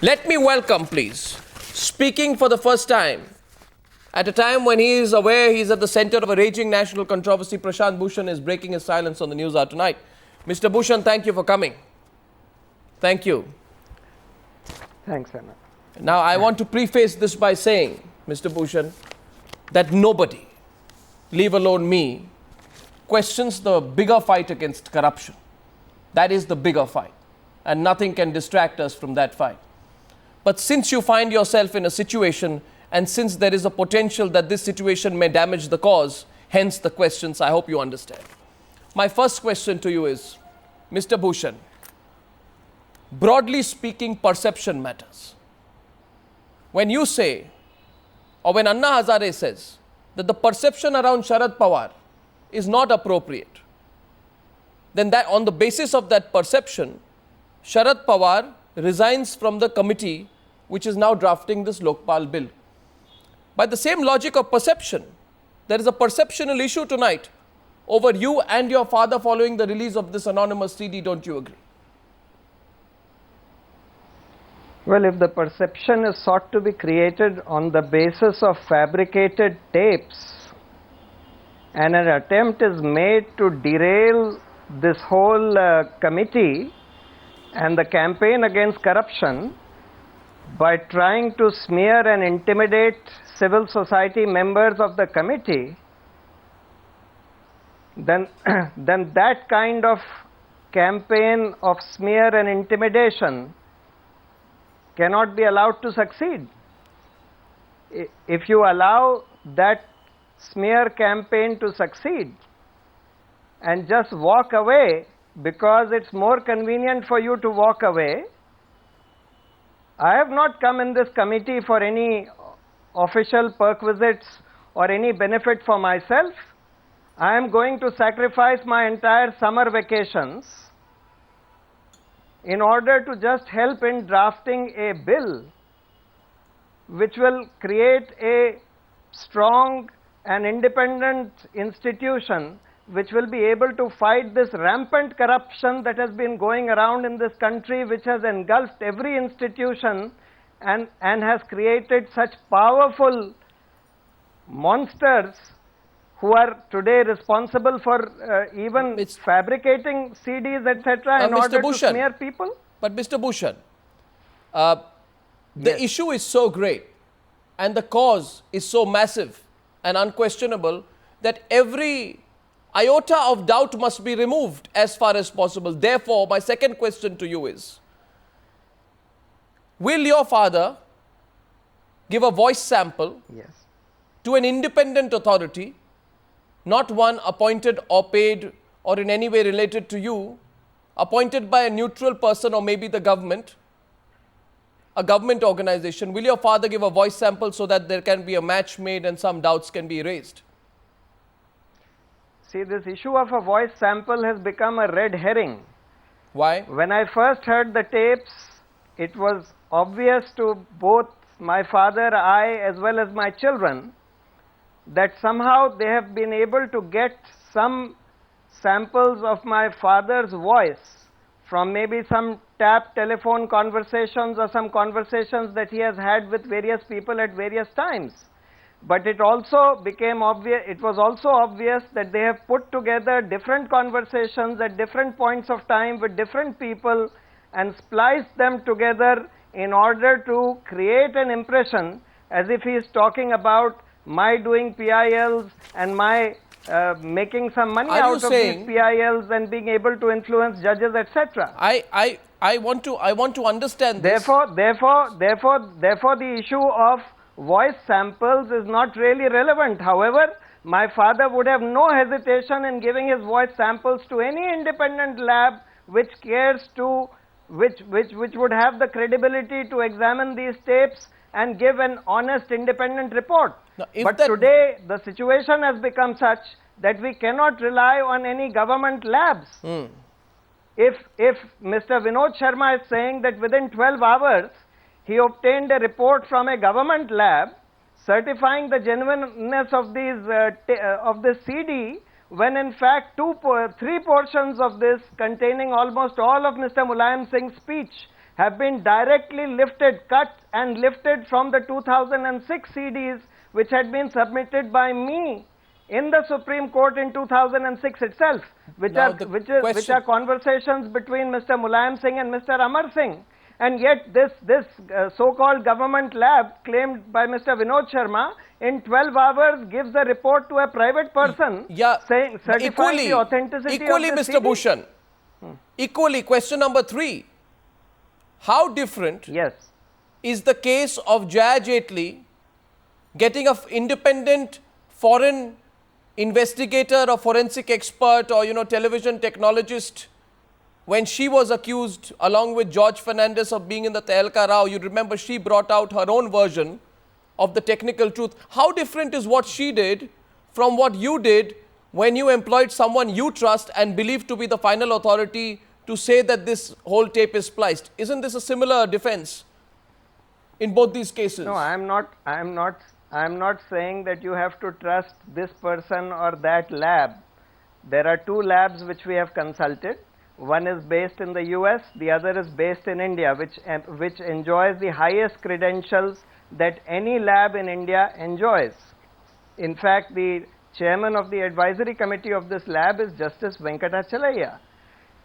Let me welcome, please, speaking for the first time, at a time when he is aware he is at the center of a raging national controversy, Prashant Bhushan is breaking his silence on the News Hour tonight. Mr. Bhushan, thank you for coming. Thank you. Thanks, Anna. Now, I want to preface this by saying, Mr. Bhushan, that nobody, leave alone me, questions the bigger fight against corruption. That is the bigger fight, and nothing can distract us from that fight. But since you find yourself in a situation, and since there is a potential that this situation may damage the cause, hence the questions, I hope you understand. My first question to you is, Mr. Bhushan, broadly speaking, perception matters. When you say, or when Anna Hazare says, that the perception around Sharad Pawar is not appropriate, then that on the basis of that perception, Sharad Pawar resigns from the committee which is now drafting this Lokpal bill. By the same logic of perception, there is a perceptional issue tonight over you and your father following the release of this anonymous CD, don't you agree? Well, if the perception is sought to be created on the basis of fabricated tapes and an attempt is made to derail this whole committee and the campaign against corruption by trying to smear and intimidate civil society members of the committee, then that kind of campaign of smear and intimidation cannot be allowed to succeed. If you allow that smear campaign to succeed and just walk away because it's more convenient for you to walk away, I have not come in this committee for any official perquisites or any benefit for myself. I am going to sacrifice my entire summer vacations in order to just help in drafting a bill which will create a strong and independent institution which will be able to fight this rampant corruption that has been going around in this country, which has engulfed every institution and has created such powerful monsters who are today responsible for even fabricating CDs, etc., in order to smear people. But Mr. Bhushan, the issue is so great and the cause is so massive and unquestionable that every iota of doubt must be removed as far as possible. Therefore, my second question to you is, will your father give a voice sample to an independent authority, not one appointed or paid or in any way related to you, appointed by a neutral person or maybe the government, a government organization? Will your father give a voice sample so that there can be a match made and some doubts can be raised? See, this issue of a voice sample has become a red herring. Why? When I first heard the tapes, it was obvious to both my father, I, as well as my children, that somehow they have been able to get some samples of my father's voice from maybe some tap telephone conversations or some conversations that he has had with various people at various times. But it also became obvious, it was also obvious that they have put together different conversations at different points of time with different people and spliced them together in order to create an impression as if he is talking about my doing PILs and my making some money out of these PILs and being able to influence judges, etc. I want to understand this. Therefore, the issue of voice samples is not really relevant. However, my father would have no hesitation in giving his voice samples to any independent lab which cares to, which would have the credibility to examine these tapes and give an honest independent report. Now, but today the situation has become such that we cannot rely on any government labs. If Mr. Vinod Sharma is saying that within 12 hours he obtained a report from a government lab certifying the genuineness of this CD, when in fact three portions of this containing almost all of Mr. Mulayam Singh's speech have been directly lifted, cut and lifted from the 2006 CDs which had been submitted by me in the Supreme Court in 2006 itself, which are conversations between Mr. Mulayam Singh and Mr. Amar Singh. And yet this so-called government lab claimed by Mr. Vinod Sharma in 12 hours gives a report to a private person saying, certifying the authenticity equally, of the Mr. CD. Bhushan, equally, question number 3. How different is the case of Jaya Jaitley getting an independent foreign investigator or forensic expert or, television technologist when she was accused along with George Fernandez of being in the Tehelka Rao? You remember she brought out her own version of the technical truth. How different is what she did from what you did when you employed someone you trust and believe to be the final authority to say that this whole tape is spliced? Isn't this a similar defense in both these cases? No, I am not saying that you have to trust this person or that lab. There are 2 labs which we have consulted. One is based in the US, the other is based in India, which enjoys the highest credentials that any lab in India enjoys. In fact, the chairman of the advisory committee of this lab is Justice Venkatachalaya.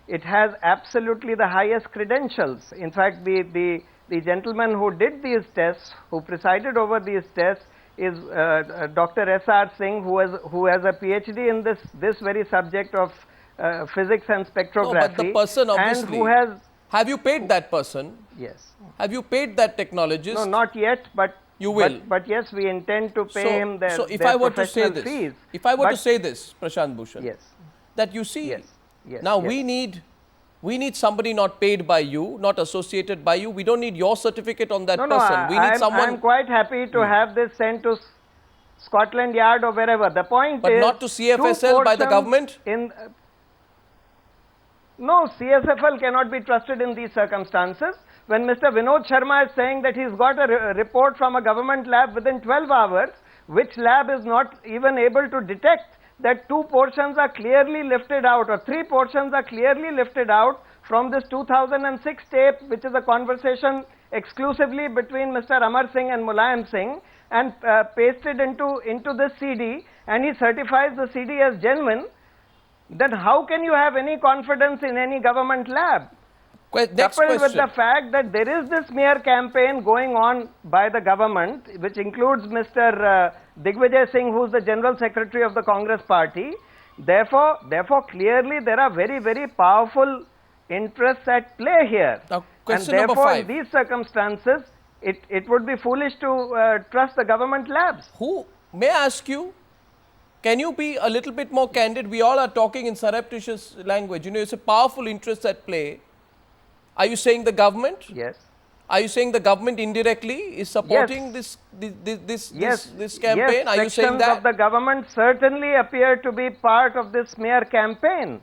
It has absolutely the highest credentials. In fact, the gentleman who did these tests, who presided over these tests, is Dr. S.R. Singh, who has a PhD in this very subject of physics and spectrography. No, but the person obviously, and who has... Have you paid that person? Yes. Have you paid that technologist? No, not yet, but... You will. But yes, we intend to pay him their So if I were to say this, fees. If I were to say this, Prashant Bhushan, yes, that you see, yes, now yes. we need somebody not paid by you, not associated by you. We don't need your certificate on that person. We need someone... I'm quite happy to have this sent to Scotland Yard or wherever. The point but is... But not to CFSL by the government? No, CSFL cannot be trusted in these circumstances. When Mr. Vinod Sharma is saying that he's got a report from a government lab within 12 hours, which lab is not even able to detect that 2 portions are clearly lifted out or 3 portions are clearly lifted out from this 2006 tape, which is a conversation exclusively between Mr. Amar Singh and Mulayam Singh, and pasted into this CD, and he certifies the CD as genuine, then how can you have any confidence in any government lab? Coupled with the fact that there is this smear campaign going on by the government, which includes Mr. Digvijay Singh, who is the General Secretary of the Congress Party. Therefore, clearly there are very, very powerful interests at play here. Now, and therefore, in these circumstances, it would be foolish to trust the government labs. May I ask you, can you be a little bit more candid? We all are talking in surreptitious language. It's a powerful interest at play. Are you saying the government? Yes. Are you saying the government indirectly is supporting this campaign? Are you saying that? Sections of the government certainly appear to be part of this smear campaign.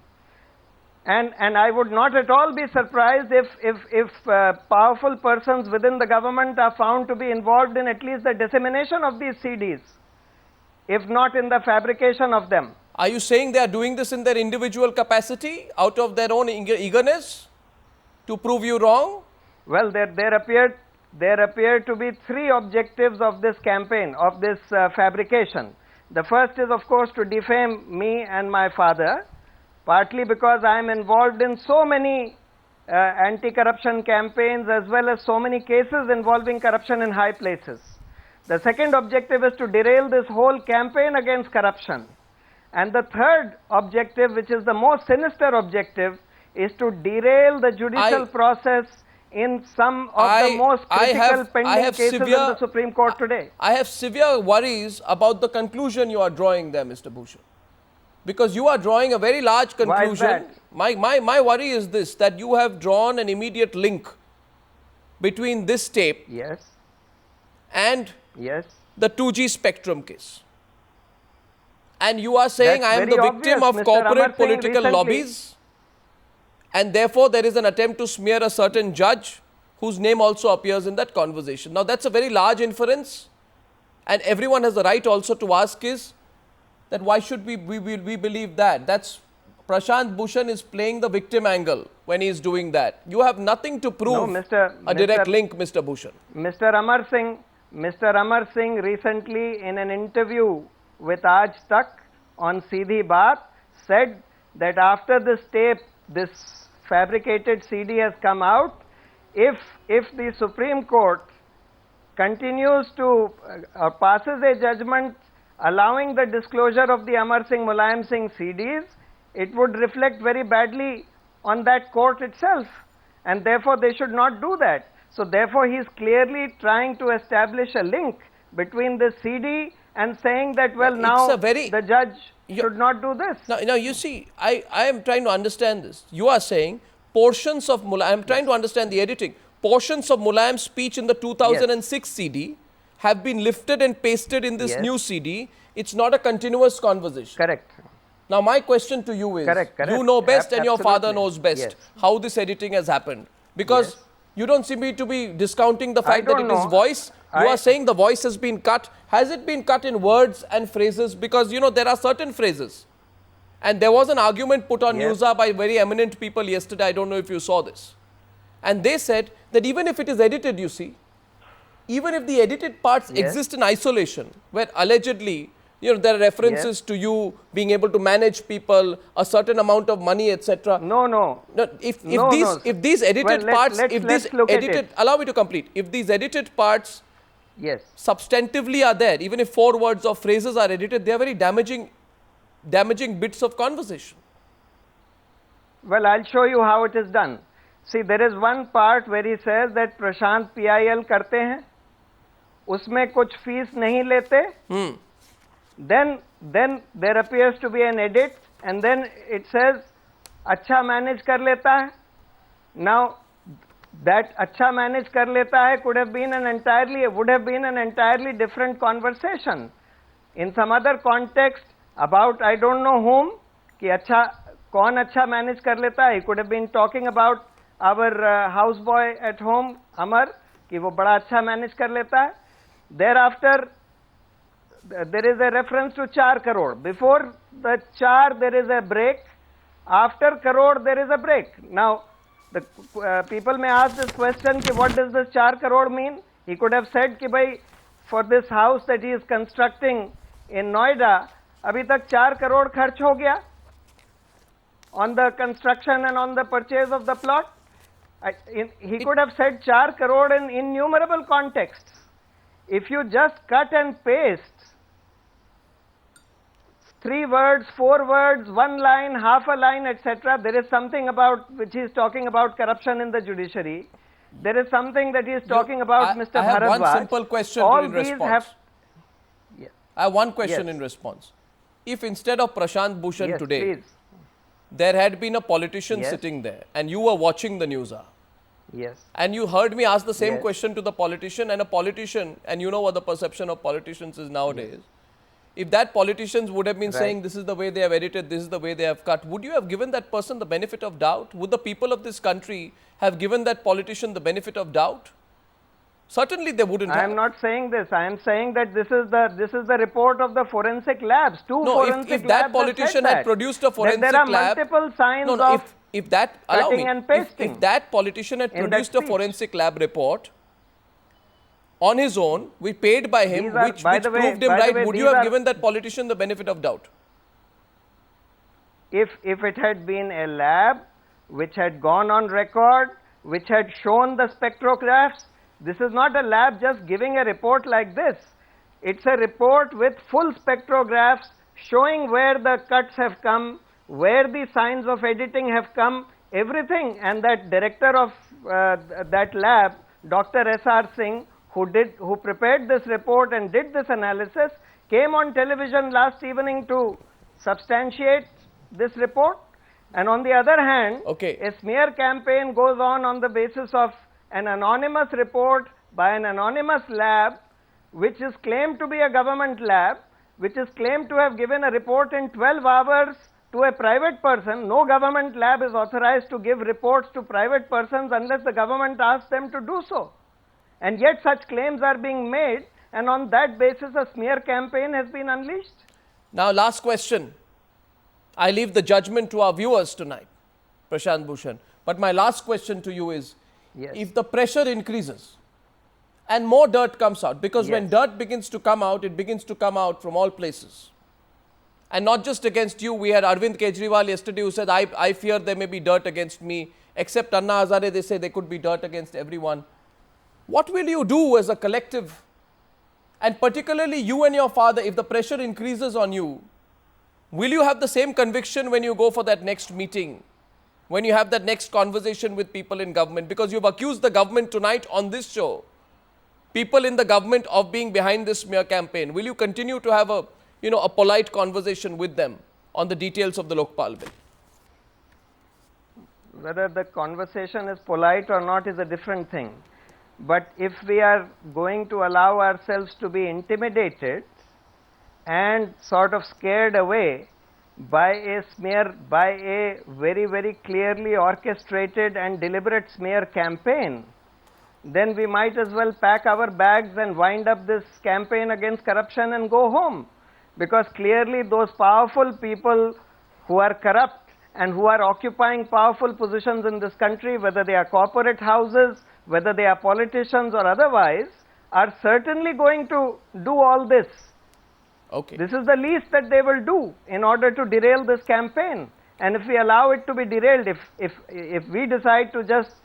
And I would not at all be surprised if powerful persons within the government are found to be involved in at least the dissemination of these CDs, if not in the fabrication of them. Are you saying they are doing this in their individual capacity, out of their own eagerness to prove you wrong? Well, there appear to be 3 objectives of this campaign, of this fabrication. The first is, of course, to defame me and my father, partly because I am involved in so many anti-corruption campaigns as well as so many cases involving corruption in high places. The second objective is to derail this whole campaign against corruption. And the third objective, which is the most sinister objective, is to derail the judicial process in some of the most critical pending cases in the Supreme Court today. I have severe worries about the conclusion you are drawing there, Mr. Bhushan. Because you are drawing a very large conclusion. Why is that? My worry is this, that you have drawn an immediate link between this tape and the 2G Spectrum case. And you are saying I am the victim of corporate political lobbies, and therefore there is an attempt to smear a certain judge whose name also appears in that conversation. Now that's a very large inference, and everyone has the right also to ask is that why should we believe that? That's Prashant Bhushan is playing the victim angle when he is doing that. You have nothing to prove a direct link, Mr. Bhushan. Mr. Amar Singh recently in an interview with Aaj Tak on Seedhi Baat said that after this tape, this fabricated CD has come out, if the Supreme Court continues to passes a judgment allowing the disclosure of the Amar Singh Mulayam Singh CDs, it would reflect very badly on that court itself, and therefore they should not do that. So therefore he is clearly trying to establish a link between the CD and saying that, well, now the judge should not do this. Now you see, I am trying to understand this. You are saying portions of Mulayam, I am trying to understand the editing. Portions of Mulayam's speech in the 2006 CD have been lifted and pasted in this new CD. It's not a continuous conversation. Correct. Now my question to you is, you know best and your father knows best how this editing has happened. Because you don't seem to be discounting the fact that it is voice. You are saying the voice has been cut. Has it been cut in words and phrases? Because, you know, there are certain phrases. And there was an argument put on Newsa by very eminent people yesterday. I don't know if you saw this. And they said that even if it is edited, you see, even if the edited parts exist in isolation, where allegedly, you know, there are references to you being able to manage people, a certain amount of money, etc. No. If these edited parts, allow me to complete. If these edited parts substantively are there, even if 4 words or phrases are edited, they are very damaging bits of conversation. Well, I'll show you how it is done. See, there is one part where he says that Prashant PIL करते हैं, उसमें कुछ fees नहीं लेते. Then there appears to be an edit, and then it says अच्छा manage कर लेता है. Now that अच्छा manage कर लेता है would have been an entirely different conversation in some other context about I don't know whom, कि अच्छा कौन अच्छा manage कर लेता है. He could have been talking about our houseboy at home, Amar, कि वो बड़ा अच्छा manage कर लेता है. Thereafter, there is a reference to 4 crore. Before the 4, there is a break. After crore, there is a break. Now, the people may ask this question, कि what does this 4 crore mean? He could have said कि भाई, for this house that he is constructing in Noida, अभी तक 4 crore खर्च हो गया on the construction and on the purchase of the plot. He could have said 4 crore in innumerable contexts. If you just cut and paste 3 words, 4 words, 1 line, half a line, etc., there is something about which he is talking about corruption in the judiciary. There is something that he is talking about Mr. Bharadwaj. I have one simple question in response. I have one question in response. If instead of Prashant Bhushan today, there had been a politician sitting there and you were watching the news hour, and you heard me ask the same question to the politician, and you know what the perception of politicians is nowadays. If that politicians would have been saying this is the way they have edited, this is the way they have cut, would you have given that person the benefit of doubt? Would the people of this country have given that politician the benefit of doubt? Certainly they wouldn't have. I am not saying this. I am saying that this is the report of the forensic labs. If that politician had produced a forensic lab, there are multiple signs of cutting and pasting. If that politician had produced a forensic lab report on his own, we paid by him, which proved him right, would you have given that politician the benefit of doubt? If it had been a lab which had gone on record, which had shown the spectrographs, this is not a lab just giving a report like this. It's a report with full spectrographs showing where the cuts have come, where the signs of editing have come, everything. And that director of that lab, Dr. S.R. Singh, who prepared this report and did this analysis, came on television last evening to substantiate this report. And on the other hand, a smear campaign goes on the basis of an anonymous report by an anonymous lab, which is claimed to be a government lab, which is claimed to have given a report in 12 hours to a private person. No government lab is authorized to give reports to private persons unless the government asks them to do so. And yet such claims are being made, and on that basis a smear campaign has been unleashed. Now last question. I leave the judgment to our viewers tonight, Prashant Bhushan. But my last question to you is, Yes. if the pressure increases and more dirt comes out, because when Yes. dirt begins to come out, it begins to come out from all places. And not just against you. We had Arvind Kejriwal yesterday who said, I fear there may be dirt against me. Except Anna Hazare, they say there could be dirt against everyone. What will you do as a collective? And particularly you and your father, if the pressure increases on you, will you have the same conviction when you go for that next meeting? When you have that next conversation with people in government? Because you've accused the government tonight on this show, people in the government, of being behind this smear campaign. Will you continue to have a polite conversation with them on the details of the Lokpal bill? Whether the conversation is polite or not is a different thing. But if we are going to allow ourselves to be intimidated and sort of scared away by a smear, by a very, very clearly orchestrated and deliberate smear campaign, then we might as well pack our bags and wind up this campaign against corruption and go home. Because clearly those powerful people who are corrupt and who are occupying powerful positions in this country, whether they are corporate houses, whether they are politicians or otherwise, are certainly going to do all this. Okay. This is the least that they will do in order to derail this campaign. And if we allow it to be derailed, if we decide to just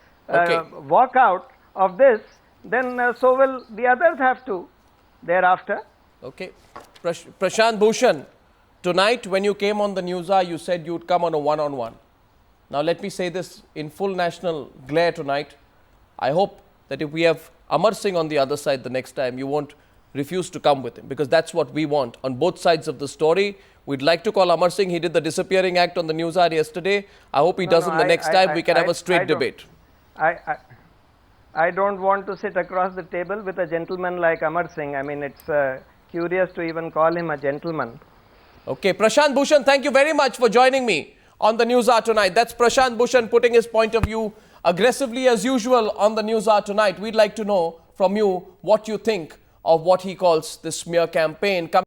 walk out of this, then so will the others have to thereafter. Okay. Prashant Bhushan, tonight when you came on the News Hour, you said you'd come on a one-on-one. Now let me say this in full national glare tonight. I hope that if we have Amar Singh on the other side the next time, you won't refuse to come with him, because that's what we want on both sides of the story. We'd like to call Amar Singh. He did the disappearing act on the News Hour yesterday. I hope he doesn't the next time. We can have a straight debate. I don't want to sit across the table with a gentleman like Amar Singh. I mean, it's curious to even call him a gentleman. Okay, Prashant Bhushan, thank you very much for joining me on the News Hour tonight. That's Prashant Bhushan putting his point of view aggressively as usual on the News Hour tonight. We'd like to know from you what you think of what he calls the smear campaign.